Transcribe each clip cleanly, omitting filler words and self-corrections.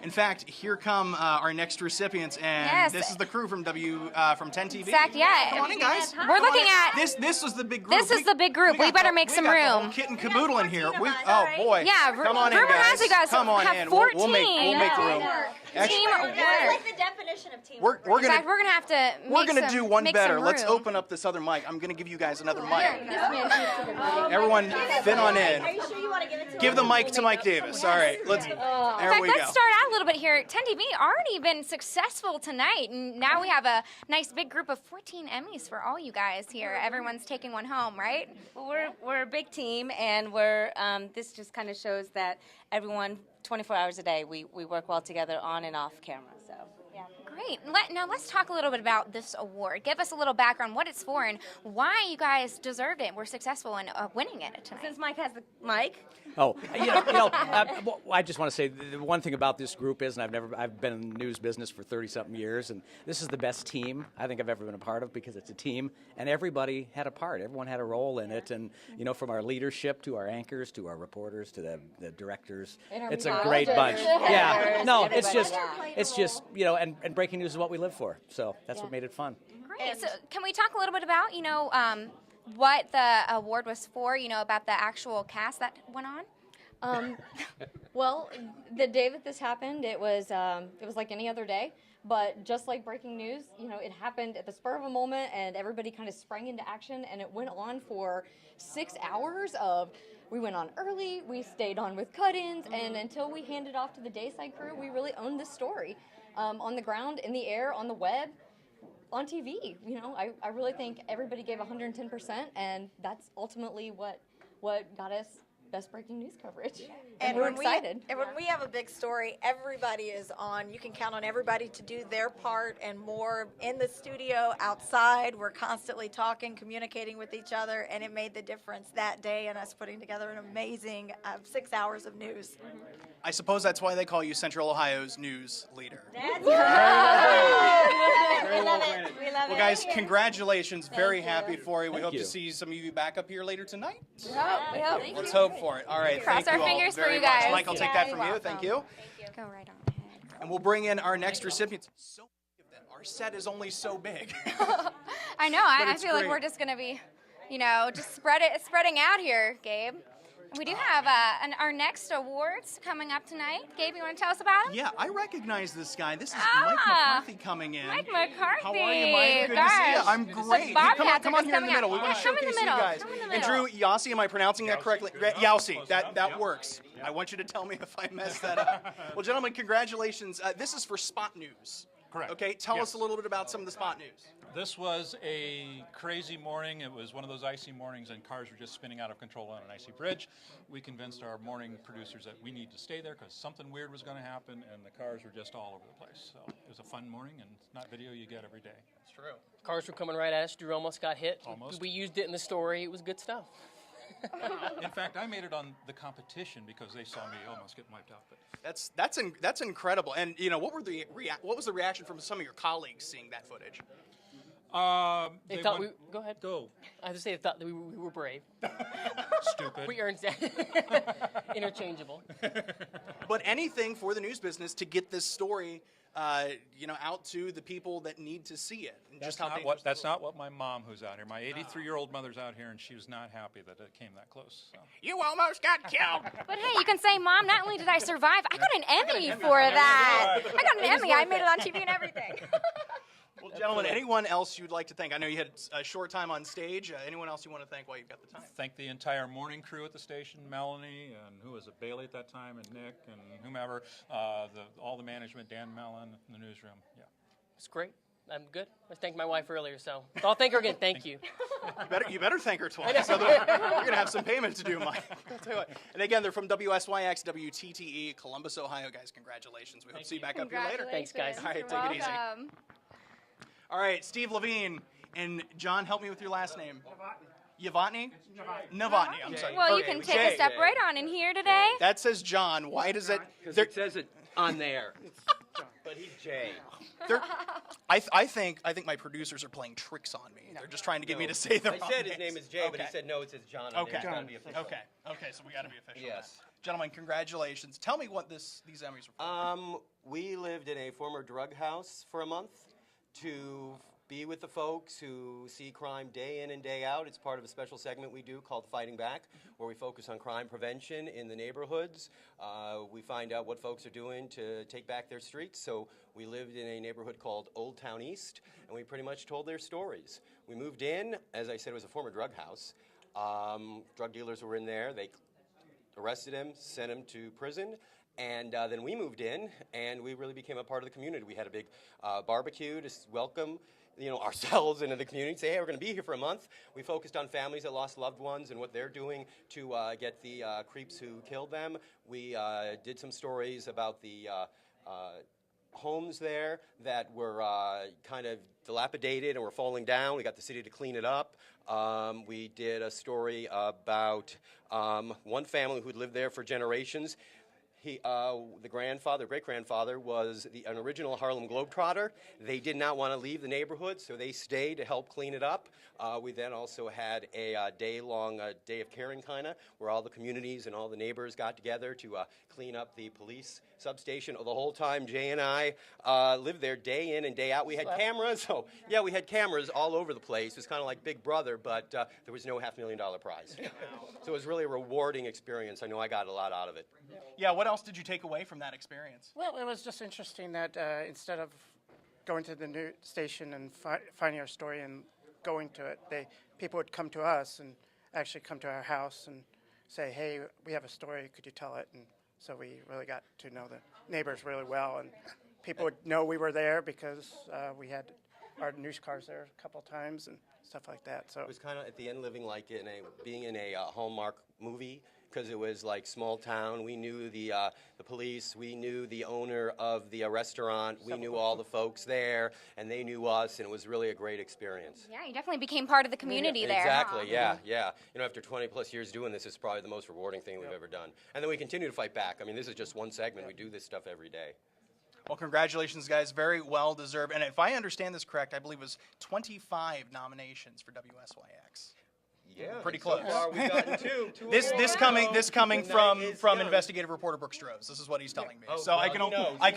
In fact, here come our next recipients, and this is the crew from 10 TV. In fact, yeah. Come on in, guys. We're looking at this was the big group. This is the big group. We better make some we got the room. whole kit and caboodle in here. Oh boy. Yeah. Come on in, rumor guys. has you guys Come on have in. 14. We'll make the room. Teamwork. That's like the definition of teamwork. We're gonna. In fact, we're gonna have to. We're gonna do one make better. some Let's room. open up this other mic. I'm gonna give you guys another mic. Everyone, fit on in. Are you sure you want to give it to Give the mic to Mike Davis. All right, let's. There In fact, we let's go. start out a little bit here. 10 TV already been successful tonight, and now we have a nice big group of 14 Emmys for all you guys here. Everyone's taking one home, right? Well, we're a big team, and we're this just kind of shows that everyone, 24 hours a day, we work well together on and off camera. So yeah. Great. Now let's talk a little bit about this award. Give us a little background, what it's for, and why you guys deserved it. We're successful in winning it tonight. Since Mike has the mic. Oh, I just want to say the one thing about this group is, and I've been in the news business for 30-something years, and this is the best team I think I've ever been a part of because it's a team, and everybody had a part. Everyone had a role in it, and from our leadership to our anchors to our reporters to the directors, it's a great bunch. Yeah, no, it's just, and breaking news is what we live for, so that's what made it fun. Great. So can we talk a little bit about, what the award was for, about the actual cast that went on? Well, the day that this happened, it was like any other day. But just like breaking news, it happened at the spur of a moment, and everybody kind of sprang into action, and it went on for 6 hours of. We went on early, we stayed on with cut-ins, and until we handed off to the dayside crew, we really owned this story. On the ground, in the air, on the web, on TV. I really think everybody gave 110%, and that's ultimately what got us best breaking news coverage. And we're excited. And when we have a big story, everybody is on. You can count on everybody to do their part and more in the studio, outside. We're constantly talking, communicating with each other, and it made the difference that day in us putting together an amazing 6 hours of news. I suppose that's why they call you Central Ohio's news leader. That's right. We love it. We love it. Well, guys, congratulations. Very happy for you. We hope you. to see some of you back up here later tonight. Yep. Let's hope for it. All right. Cross thank our you all fingers for very you much. guys. Mike, I'll take that from you. Welcome. Thank you. Go right on ahead. And we'll bring in our next recipients. So big of them. Our set is only so big. I know. I it's feel like great. we're just going to be, just spreading out here, Gabe. We do have our next awards coming up tonight. Gabe, you want to tell us about them? Yeah, I recognize this guy. This is Mike McCarthy coming in. Mike McCarthy. How are you, Mike? Good to see you. I'm great. Bobcats Come are on just here in the coming middle. out. We want to Yeah, come in showcase the you middle. guys. Come in the And middle. Drew Yossi, am I pronouncing that correctly? Yossi. That works. I want you to tell me if I messed that up. Well, gentlemen, congratulations. This is for Spot News. Correct. Okay, tell us a little bit about some of the Spot News. This was a crazy morning. It was one of those icy mornings, and cars were just spinning out of control on an icy bridge. We convinced our morning producers that we need to stay there because something weird was going to happen, and the cars were just all over the place. So it was a fun morning, and it's not video you get every day. That's true. Cars were coming right at us. Drew almost got hit. Almost. We used it in the story. It was good stuff. In fact, I made it on the competition because they saw me almost get wiped out. But That's incredible. And what was the reaction from some of your colleagues seeing that footage? They thought go ahead. Go. I have to say they thought that we were brave. Stupid. We earned that. Interchangeable. But anything for the news business to get this story, out to the people that need to see it. And That's not what my mom, who's out here. My 83-year-old mother's out here, and she was not happy that it came that close. So. You almost got killed. But hey, you can say, Mom, not only did I survive, I got an Emmy for that. I got an Emmy. I made it on TV and everything. Well, gentlemen, anyone else you'd like to thank? I know you had a short time on stage. Anyone else you want to thank while you've got the time? Thank the entire morning crew at the station, Melanie, and who was it, Bailey at that time, and Nick, and whomever, all the management, Dan Mellon in the newsroom. Yeah, It's great. I'm good. I thanked my wife earlier, so I'll thank her again. Thank you. You better thank her twice. Otherwise, you're going to have some payment to do, Mike. I'll tell you what. And again, they're from WSYX, WTTE, Columbus, Ohio. Guys, congratulations. We hope to see you back up here later. Thanks, guys. All right, take it easy. All right, Steve Levine and John, help me with your last name. Yvonne? Novotny, I'm sorry. Well, you can take a step right on in here today. That says John. Why does it? Because it says it on there. But he's Jay. I think my producers are playing tricks on me. They're just trying to get me to say the wrong I said his names. name is Jay, but he said no, it says John on there. It's gotta be official. Okay, so we got to be official. Yes. Gentlemen, congratulations. Tell me what these Emmys were for. We lived in a former drug house for a month to be with the folks who see crime day in and day out. It's part of a special segment we do called Fighting Back, where we focus on crime prevention in the neighborhoods. We find out what folks are doing to take back their streets. So we lived in a neighborhood called Old Town East, and we pretty much told their stories. We moved in, as I said, it was a former drug house. Drug dealers were in there. They arrested him, sent him to prison. And then we moved in, and we really became a part of the community. We had a big barbecue to welcome ourselves into the community, say, hey, we're going to be here for a month. We focused on families that lost loved ones and what they're doing to get the creeps who killed them. We did some stories about the homes there that were kind of dilapidated and were falling down. We got the city to clean it up. We did a story about one family who'd lived there for generations. The great-grandfather was an original Harlem Globetrotter. They did not want to leave the neighborhood, so they stayed to help clean it up. We then also had a day-long day of caring, where all the communities and all the neighbors got together to clean up the police substation. The whole time Jay and I lived there day in and day out. We had cameras, we had cameras all over the place. It was kind of like Big Brother, but there was no $500,000 prize. So it was really a rewarding experience. I know I got a lot out of it. Yeah, what else did you take away from that experience? Well, it was just interesting that instead of going to the news station and finding our story and going to it, people would come to us and actually come to our house and say, hey, we have a story, could you tell it? And so we really got to know the neighbors really well, and people would know we were there because we had our news cars there a couple times and stuff like that. So it was kind of at the end living like being in a Hallmark movie, because it was like small town. We knew the police, we knew the owner of the restaurant, we knew all the folks there, and they knew us, and it was really a great experience. Yeah, you definitely became part of the community there. Exactly, huh? yeah. After 20 plus years doing this, it's probably the most rewarding thing we've ever done. And then we continue to fight back. I mean, this is just one segment. We do this stuff every day. Well, congratulations, guys. Very well deserved. And if I understand this correct, I believe it was 25 nominations for WSYX. Yeah, pretty close. So far we've gotten two. This coming from investigative reporter Brooks Droves. This is what he's telling me. So I can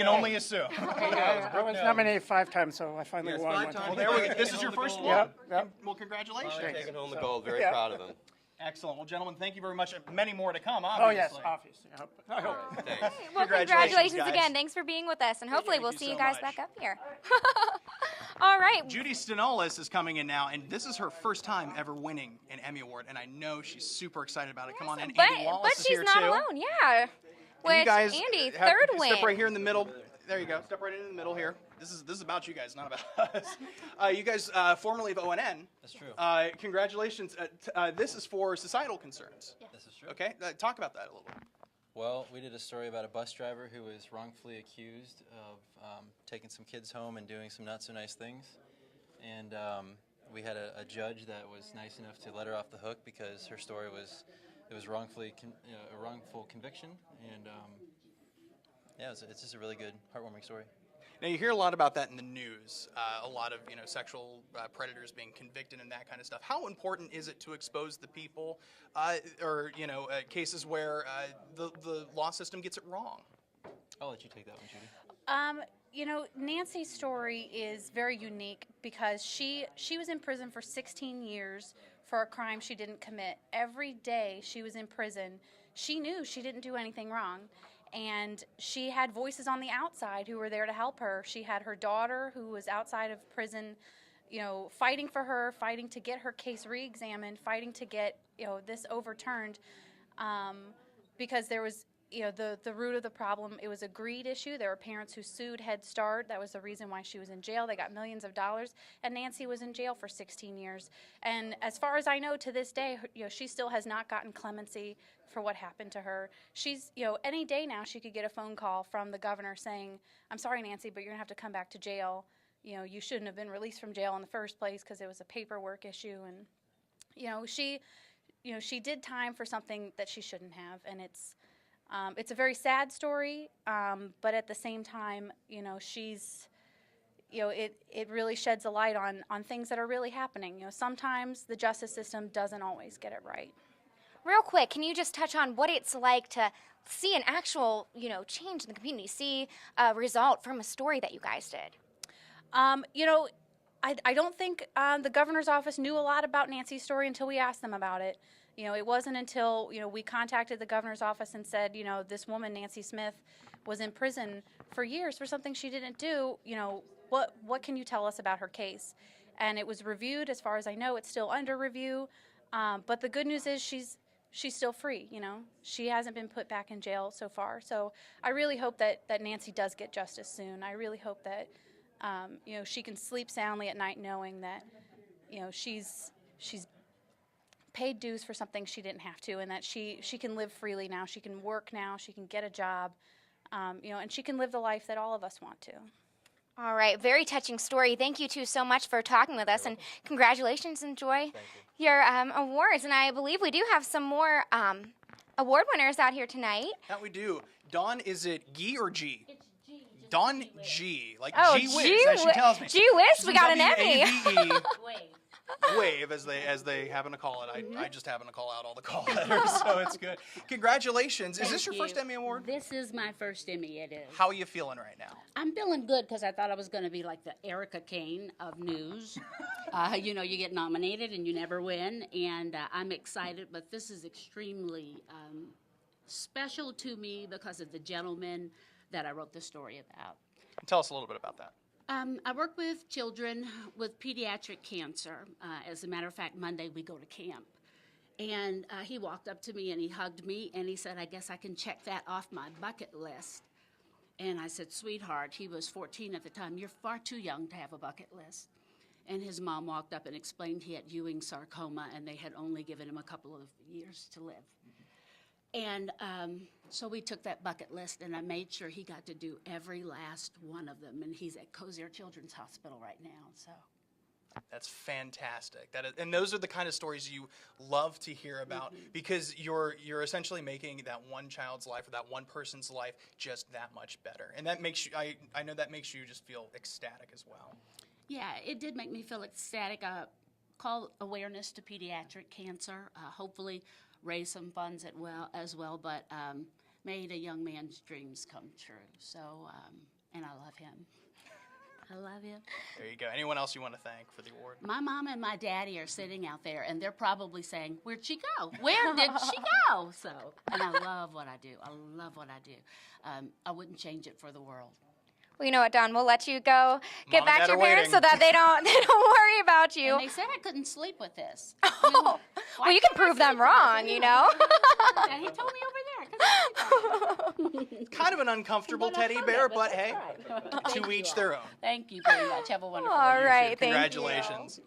only assume. I was nominated 5 times, so I finally won one time. Well, there we go. This is your first one. Yep. Well, congratulations. Taking home the gold. Very proud of them. Excellent. Well, gentlemen, thank you very much. Many more to come, obviously. obviously. Oh, yes, obviously. I hope. Thanks. Well, congratulations again. Thanks for being with us, and hopefully we'll see you guys back up here. All right. Judy Stenolis is coming in now, and this is her first time ever winning an Emmy Award, and I know she's super excited about it. Come on in. Andy Wallace is here, too. But she's not alone, yeah. You guys Andy, third win. Step right here in the middle. There you go. Step right in the middle here. This is about you guys, not about us. You guys, formerly of ONN. That's true. Congratulations. This is for societal concerns. Yeah. This is true. Okay. Talk about that a little bit. Well, we did a story about a bus driver who was wrongfully accused of taking some kids home and doing some not so nice things. And we had a judge that was nice enough to let her off the hook because her story was a wrongful conviction. And yeah, it's just a really good, heartwarming story. Now, you hear a lot about that in the news, a lot of sexual predators being convicted and that kind of stuff. How important is it to expose the people, or cases where the law system gets it wrong? I'll let you take that one, Judy. Nancy's story is very unique because she was in prison for 16 years for a crime she didn't commit. Every day she was in prison, she knew she didn't do anything wrong. And she had voices on the outside who were there to help her. She had her daughter who was outside of prison, fighting for her, fighting to get her case re-examined, fighting to get, this overturned, because there was, the root of the problem, it was a greed issue. There were parents who sued Head Start. That was the reason why she was in jail. They got millions of dollars, and Nancy was in jail for 16 years. And as far as I know, to this day, she still has not gotten clemency for what happened to her. She's, any day now she could get a phone call from the governor saying, I'm sorry, Nancy, but you're going to have to come back to jail. You shouldn't have been released from jail in the first place because it was a paperwork issue. And, she did time for something that she shouldn't have. And it's a very sad story, but at the same time, she's, it really sheds a light on things that are really happening. Sometimes the justice system doesn't always get it right. real quick, can you just touch on what it's like to see an actual, change in the community, see a result from a story that you guys did? I don't think the governor's office knew a lot about Nancy's story until we asked them about it. It wasn't until, we contacted the governor's office and said, this woman, Nancy Smith, was in prison for years for something she didn't do. What can you tell us about her case? And it was reviewed. As far as I know, it's still under review. But the good news is she's still free. She hasn't been put back in jail so far. So I really hope that Nancy does get justice soon. I really hope that she can sleep soundly at night knowing that she's paid dues for something she didn't have to, and that she can live freely now. She can work now. She can get a job, and she can live the life that all of us want to. All right, very touching story. Thank you two so much for talking with us, and congratulations. Enjoy your awards. And I believe we do have some more award winners out here tonight. That we do. Dawn, is it G or G? It's G. Dawn G, like Oh, G Whiz, as she tells me. Gee whiz, we got an Emmy. Wave, as they happen to call it. I just happen to call out all the call letters, so it's good. Congratulations. Is this your first Emmy Award? This is my first Emmy, it is. How are you feeling right now? I'm feeling good because I thought I was going to be like the Erica Kane of news. You get nominated and you never win, and I'm excited, but this is extremely special to me because of the gentleman that I wrote the story about. Tell us a little bit about that. I work with children with pediatric cancer. As a matter of fact, Monday we go to camp. And he walked up to me and he hugged me and he said, I guess I can check that off my bucket list. And I said, sweetheart, he was 14 at the time, you're far too young to have a bucket list. And his mom walked up and explained he had Ewing sarcoma and they had only given him a couple of years to live. And so we took that bucket list, and I made sure he got to do every last one of them. And he's at Cozier Children's Hospital right now. So that's fantastic. And those are the kind of stories you love to hear about because you're essentially making that one child's life or that one person's life just that much better. And that makes you, I know that makes you just feel ecstatic as well. Yeah, it did make me feel ecstatic. Call awareness to pediatric cancer. Hopefully raise some funds as well, but made a young man's dreams come true. So, and I love him. I love him. There you go. Anyone else you want to thank for the award? My mom and my daddy are sitting out there, and they're probably saying, where'd she go? Where did she go? So, and I love what I do. I love what I do. I wouldn't change it for the world. Well, you know what, Dawn? We'll let you go get Mom back and to your Dad are parents waiting. so that they don't worry about you. And they said I couldn't sleep with this. Oh, well, you can prove them wrong, you know. And he told me over there. Kind of an uncomfortable teddy bear, but hey, Right. to each their own. Thank you very much. Have a wonderful All day. right, thank you. Congratulations.